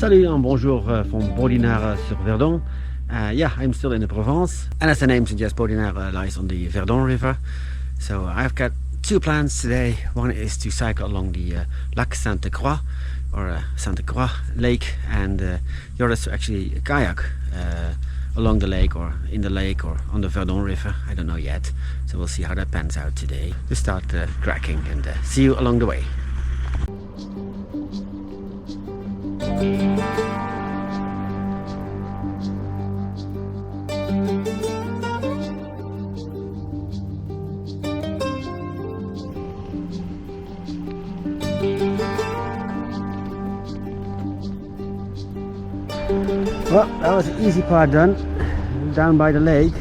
Salut and bonjour from Bauduen sur Verdon. Yeah, I'm still in the Provence, and as the name suggests, Bauduen lies on the Verdon river. So I've got two plans today. One is to cycle along the Lac Sainte Croix, or Sainte Croix lake, and the other is to actually kayak along the lake, or in the lake, or on the Verdon river. I don't know yet, so we'll see how that pans out today. To start cracking, and see you along the way. Well, that was the easy part done, down by the lake.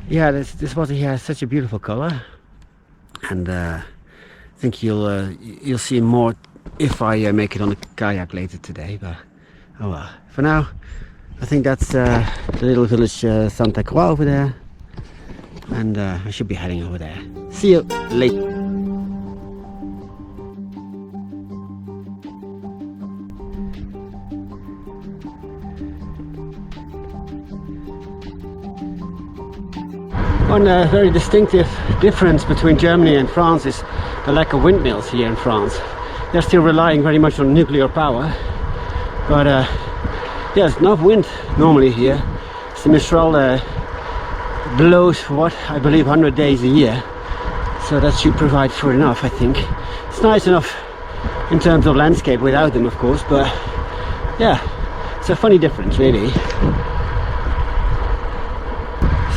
Yeah, this water here has such a beautiful color, and I think you'll see more if I make it on a kayak later today. But oh well, for now I think that's the little village Sainte Croix over there, and I should be heading over there. See you later. One very distinctive difference between Germany and France is the lack of windmills here in France. They're still relying very much on nuclear power, but yeah, there's enough wind normally here. The Mistral blows for what I believe 100 days a year, so that should provide for enough, I think. It's nice enough in terms of landscape without them, of course, but yeah, it's a funny difference really.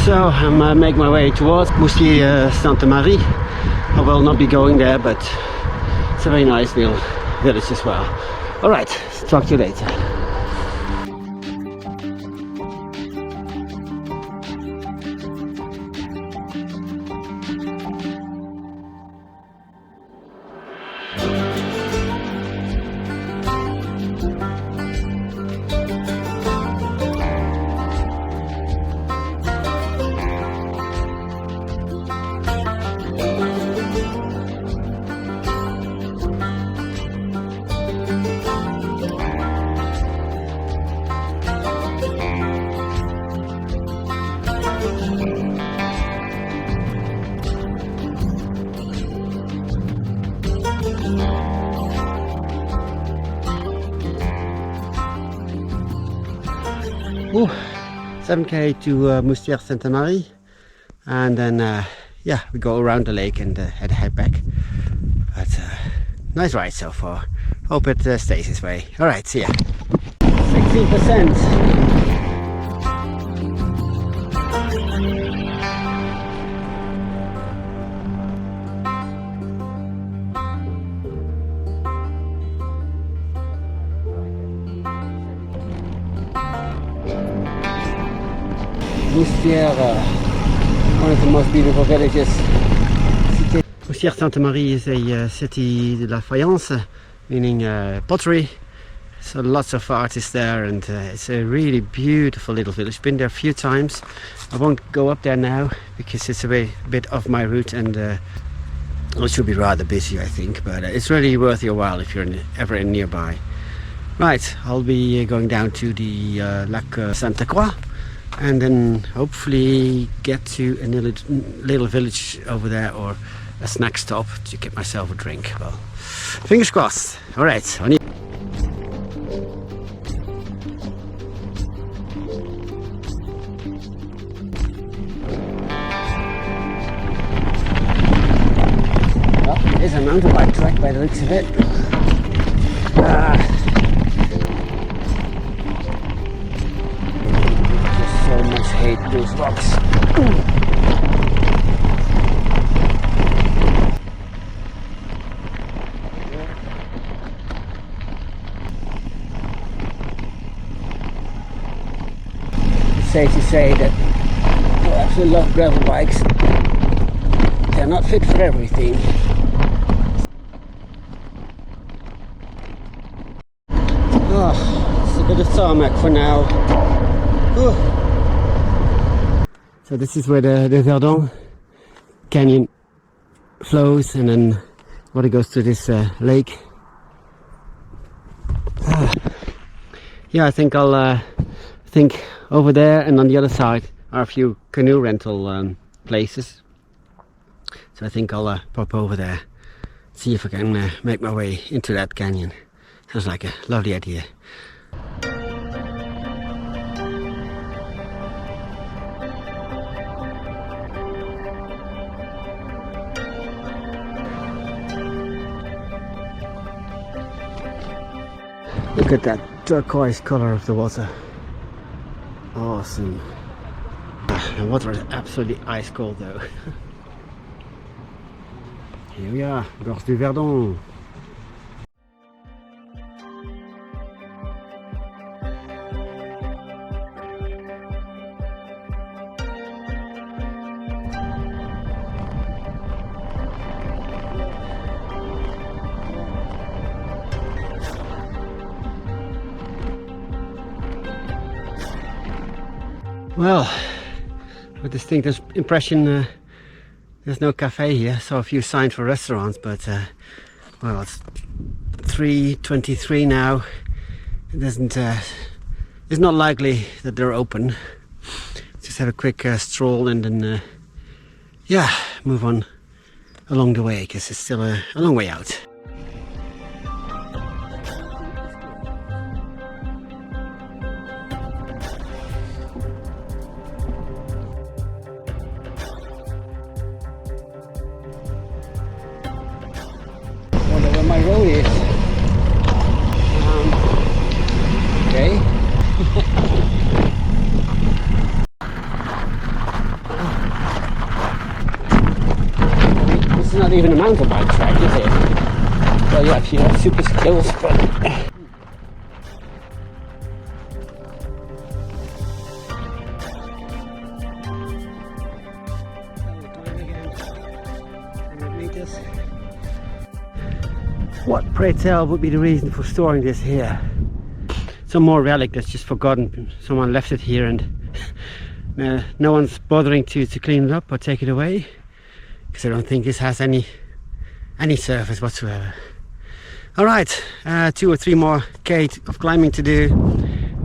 So I'm making my way towards Moustiers Sainte-Marie. I will not be going there, but it's a very nice little village as well. Alright, talk to you later. Ooh, 7k to Moustiers Sainte-Marie, and then yeah, we go around the lake and head back. But nice ride so far. Hope it stays this way. Alright, see ya. 16%. Moustiers, one of the most beautiful villages. Moustiers Sainte-Marie is a city de la faïence, meaning pottery. So lots of artists there, and it's a really beautiful little village. Been there a few times. I won't go up there now because it's a bit off my route, and it should be rather busy, I think. But it's really worth your while if you're ever nearby. Right, I'll be going down to the Lac Sainte Croix, and then hopefully get to a little village over there, or a snack stop to get myself a drink. Well, fingers crossed. All right, on you. Well, there's a mountain bike track by the looks of it. So much hate those rocks. safe to say that who absolutely love gravel bikes, they're not fit for everything. Oh, it's a bit of tarmac for now. So this is where the Verdon canyon flows, and then water goes to this lake. Yeah, I think I'll think over there, and on the other side are a few canoe rental places. So I think I'll pop over there, see if I can make my way into that canyon. Sounds like a lovely idea. Look at that turquoise color of the water. Awesome. The water is absolutely ice cold though. Here we are, gorges du Verdon. Well, with distinctive impression, there's no cafe here. Saw a few signs for restaurants, but well, it's 3:23 now. It doesn't. It's not likely that they're open. Just have a quick stroll and then, yeah, move on along the way because it's still a long way out. My road is okay. This is not even a mountain bike track, is it? Well, yeah, if you have super skills, but what, pray tell, would be the reason for storing this here? Some more relic that's just forgotten. Someone left it here and no one's bothering to clean it up or take it away, because I don't think this has any surface whatsoever. Alright, 2 or 3 more K of climbing to do,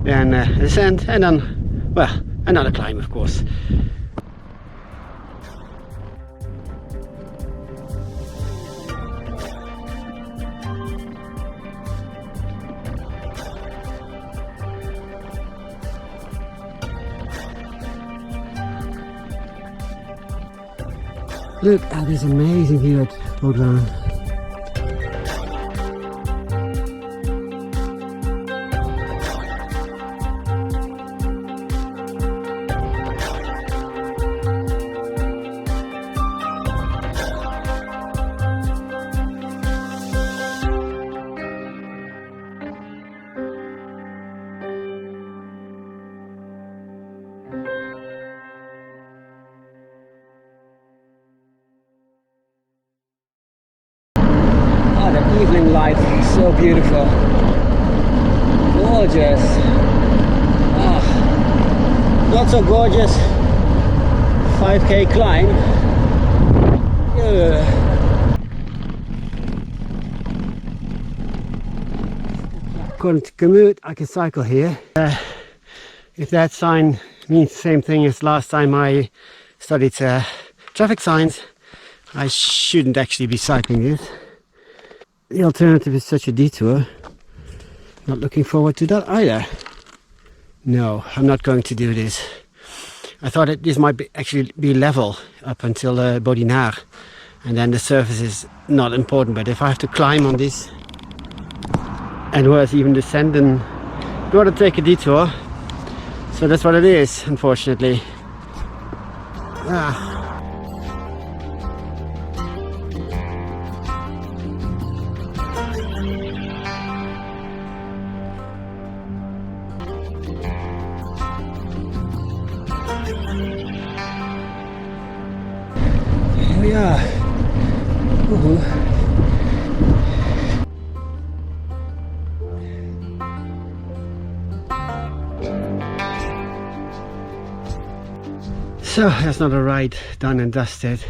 then ascent, and then, well, another climb of course. Look at this amazing view at Bauduen. Evening light, so beautiful, gorgeous. Not so gorgeous 5k climb. According to commute, I can cycle here. If that sign means the same thing as last time I studied traffic signs, I shouldn't actually be cycling this. The alternative is such a detour. Not looking forward to that either. No, I'm not going to do this. I thought that this might actually be level up until Bauduen, and then the surface is not important. But if I have to climb on this, and worse, even descend, then I'd rather take a detour. So that's what it is, unfortunately. Yeah. So that's another ride done and dusted.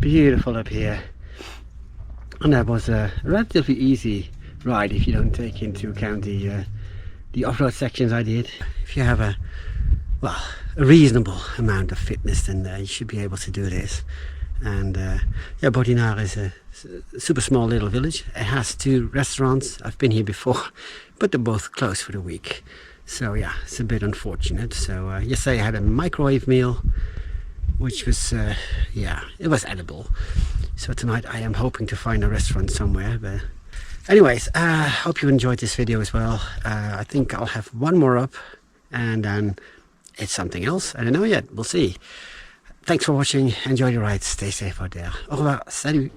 Beautiful up here, and that was a relatively easy ride if you don't take into account the off-road sections I did. If you have a reasonable amount of fitness, then you should be able to do this. And yeah, Bauduen is a super small little village. It has 2 restaurants. I've been here before, but they're both closed for the week. So yeah, it's a bit unfortunate. So yesterday I had a microwave meal, which was, yeah, it was edible. So tonight I am hoping to find a restaurant somewhere. But anyways, hope you enjoyed this video as well. I think I'll have one more up, and then it's something else. I don't know yet. We'll see. Thanks for watching. Enjoy the ride. Stay safe out there. Au revoir. Salut.